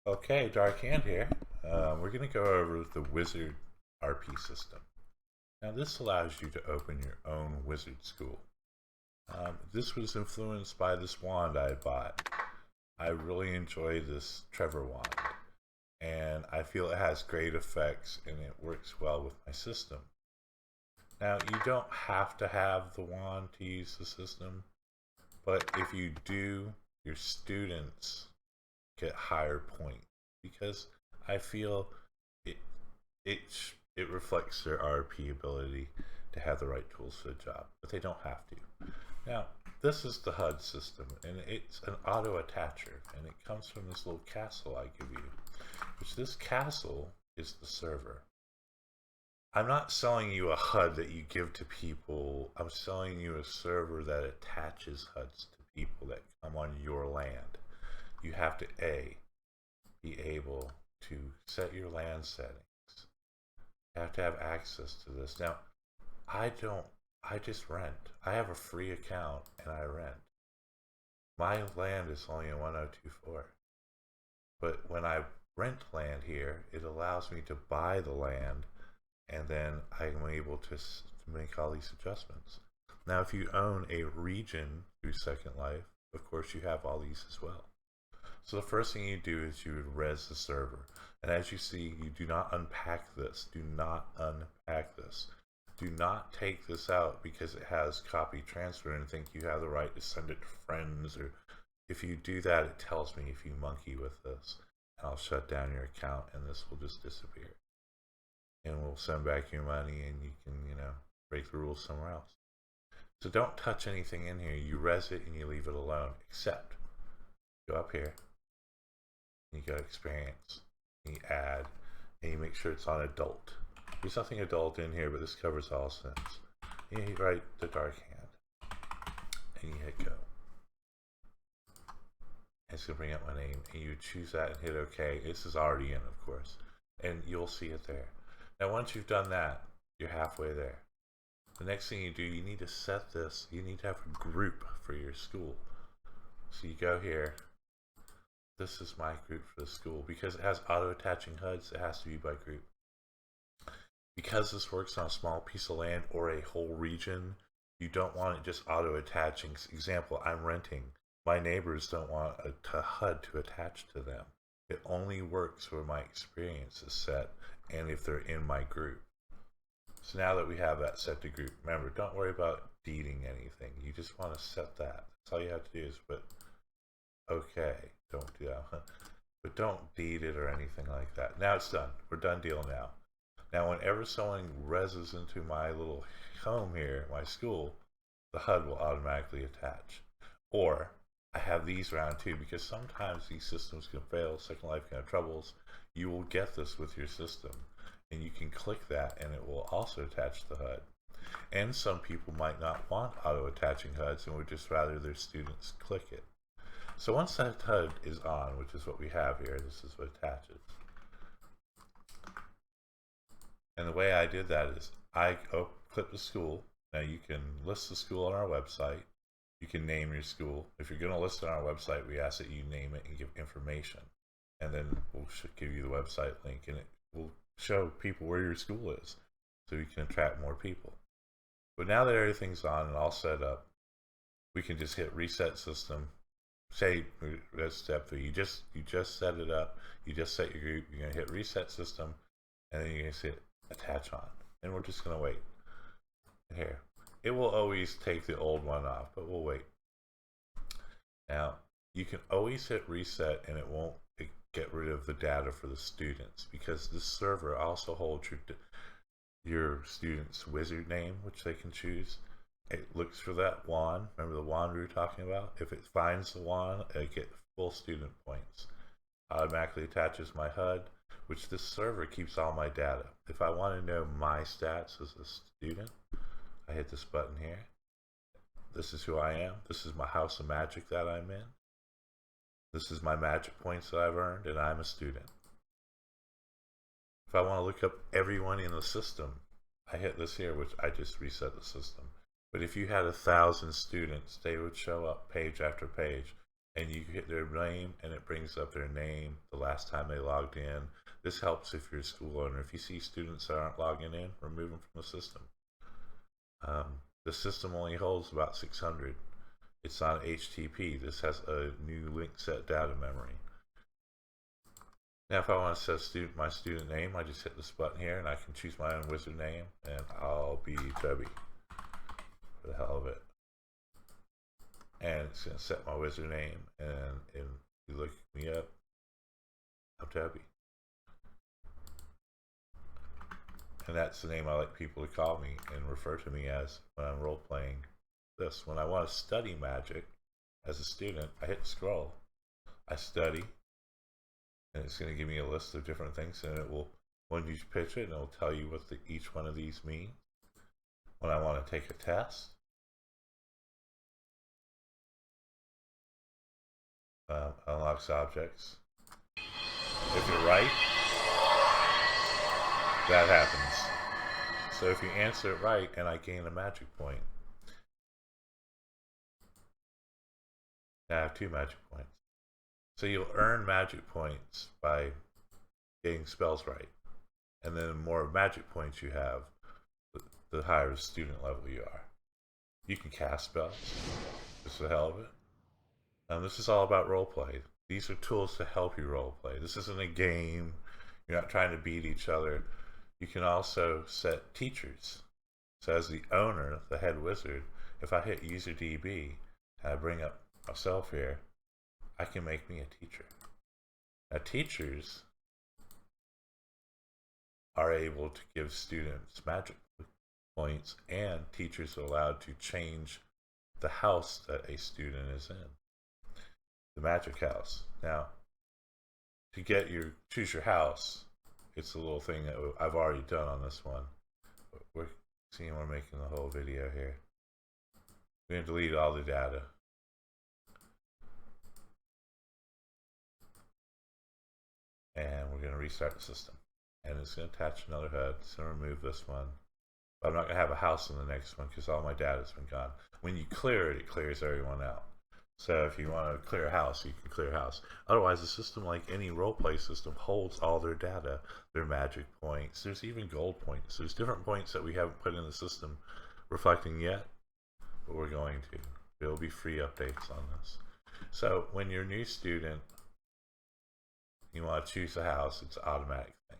Okay, Dark Hand here. We're going to go over the Wizard RP system. Now, this allows you to open your own wizard school. This was influenced by this wand I bought. I really enjoy this Trevor wand, and I feel it has great effects and it works well with my system. Now, you don't have to have the wand to use the system, but if you do, your students get higher points because I feel it it it reflects their RP ability to have the right tools for the job, but they don't have to. Now, this is the HUD system, and it's an auto attacher, and it comes from this little castle I give you, which this castle is the server. I'm not selling you a HUD that you give to people. I'm selling you a server that attaches HUDs to people that come on your land. You have to be able to set your land settings. You have to have access to this. Now, I just rent. I have a free account and I rent. My land is only in 1024. But when I rent land here, it allows me to buy the land, and then I'm able to make all these adjustments. Now, if you own a region through Second Life, of course you have all these as well. So the first thing you do is you would res the server. And as you see, you do not unpack this. Do not unpack this. Do not take this out because it has copy transfer and think you have the right to send it to friends. Or if you do that, it tells me if you monkey with this. And I'll shut down your account and this will just disappear. And we'll send back your money and you can, break the rules somewhere else. So don't touch anything in here. You res it and you leave it alone, except go up here. You go experience, and you add, and you make sure it's on adult. There's nothing adult in here, but this covers all sins. You hit right the Dark Hand, and you hit go. And it's going to bring up my name, and you choose that and hit OK. This is already in, of course, and you'll see it there. Now, once you've done that, you're halfway there. The next thing you do, you need to set this. You need to have a group for your school. So you go here. This is my group for the school. Because it has auto-attaching HUDs, it has to be by group. Because this works on a small piece of land or a whole region, you don't want it just auto-attaching. Example, I'm renting. My neighbors don't want a HUD to attach to them. It only works where my experience is set and if they're in my group. So now that we have that set to group, remember, don't worry about deeding anything. You just want to set that. That's all you have to do is put okay. Don't do that. But don't deed it or anything like that. Now it's done. We're done deal now. Now whenever someone reses into my little home here, my school, the HUD will automatically attach. Or I have these around too, because sometimes these systems can fail. Second Life can have troubles. You will get this with your system, and you can click that and it will also attach the HUD. And some people might not want auto-attaching HUDs and would just rather their students click it. So once that HUD is on, which is what we have here, this is what attaches. And the way I did that is I click the school. Now you can list the school on our website. You can name your school. If you're going to list it on our website, we ask that you name it and give information. And then we'll give you the website link, and it will show people where your school is so you can attract more people. But now that everything's on and all set up, we can just hit reset system. Say that's step 3. You just set it up. You just set your group. You're going to hit reset system, and then you're going to hit attach on. And we're just going to wait. Here. It will always take the old one off, but we'll wait. Now, you can always hit reset and it won't get rid of the data for the students, because this server also holds your student's wizard name, which they can choose. It looks for that wand. Remember the wand we were talking about? If it finds the wand, it gets full student points. Automatically attaches my HUD, which this server keeps all my data. If I want to know my stats as a student, I hit this button here. This is who I am. This is my house of magic that I'm in. This is my magic points that I've earned, and I'm a student. If I want to look up everyone in the system, I hit this here, which I just reset the system. But if you had 1,000 students, they would show up page after page, and you hit their name and it brings up their name, the last time they logged in. This helps if you're a school owner. If you see students that aren't logging in, remove them from the system. The system only holds about 600. It's not HTTP. This has a new link set data memory. Now if I want to set my student name, I just hit this button here and I can choose my own wizard name, and I'll be Toby for the hell of it. And it's going to set my wizard name, and if you look me up, I'm Toby. And that's the name I like people to call me and refer to me as when I'm role playing this. When I want to study magic as a student, I hit scroll, I study, and it's going to give me a list of different things, and it will, when you pitch it, and it will tell you what each one of these mean. When I want to take a test, unlocks objects. If you're right, that happens. So if you answer it right, and I gain a magic point. Now I have 2 magic points. So you'll earn magic points by getting spells right. And then the more magic points you have, the higher the student level you are. You can cast spells, just for the hell of it. This is all about roleplay. These are tools to help you roleplay. This isn't a game. You're not trying to beat each other. You can also set teachers. So as the owner, the head wizard, if I hit user DB and I bring up myself here, I can make me a teacher. Now teachers are able to give students magic points, and teachers are allowed to change the house that a student is in, the magic house. Now to get choose your house, it's a little thing that I've already done on this one. We're making the whole video here. We're going to delete all the data. And we're going to restart the system. And it's going to attach another HUD. It's going to remove this one. But I'm not going to have a house in the next one because all my data's been gone. When you clear it, it clears everyone out. So if you want to clear a house, you can clear a house. Otherwise, the system, like any roleplay system, holds all their data, their magic points. There's even gold points. There's different points that we haven't put in the system reflecting yet, but we're going to. There'll be free updates on this. So when you're a new student, you want to choose a house, it's an automatic thing.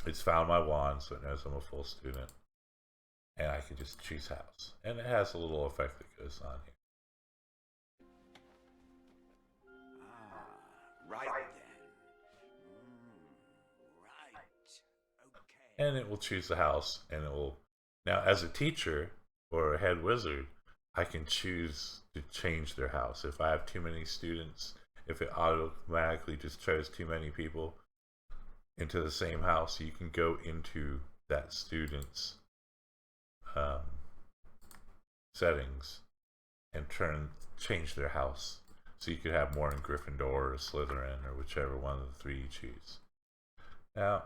It's found my wand, so it knows I'm a full student. And I can just choose house. And it has a little effect that goes on here. Right then. Right. Okay. And it will choose the house, and it will. Now, as a teacher or a head wizard, I can choose to change their house. If I have too many students, if it automatically just chose too many people into the same house, you can go into that student's settings and change their house. So you could have more in Gryffindor or Slytherin or whichever one of the 3 you choose. Now,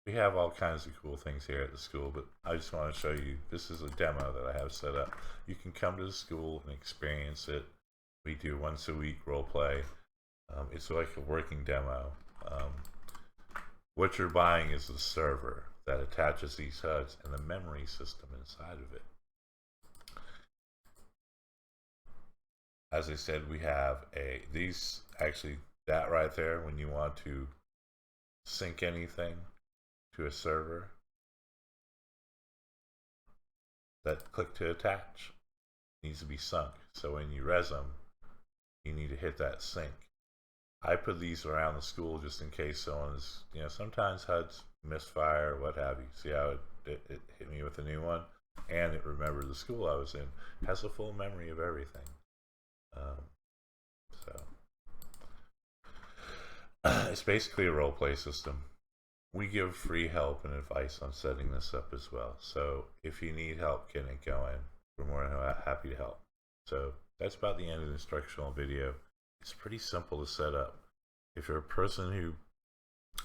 we have all kinds of cool things here at the school, but I just want to show you, this is a demo that I have set up. You can come to the school and experience it. We do once a week role play. It's like a working demo. What you're buying is the server that attaches these HUDs and the memory system inside of it. As I said, we have that right there, when you want to sync anything to a server, that click to attach needs to be sunk. So when you res them, you need to hit that sync. I put these around the school just in case someone is, sometimes HUDs misfire or what have you. See how it hit me with a new one, and it remembered the school I was in. It has a full memory of everything. It's basically a role play system. We give free help and advice on setting this up as well. So if you need help getting it going, we're more than happy to help. So that's about the end of the instructional video. It's pretty simple to set up. If you're a person who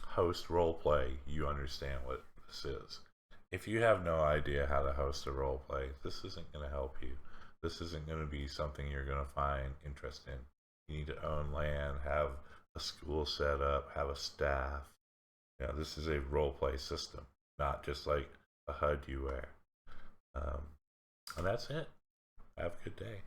hosts role play, you understand what this is. If you have no idea how to host a role play, this isn't going to help you. This isn't going to be something you're going to find interest in. You need to own land, have a school set up, have a staff. This is a role play system, not just like a HUD you wear. And that's it. Have a good day.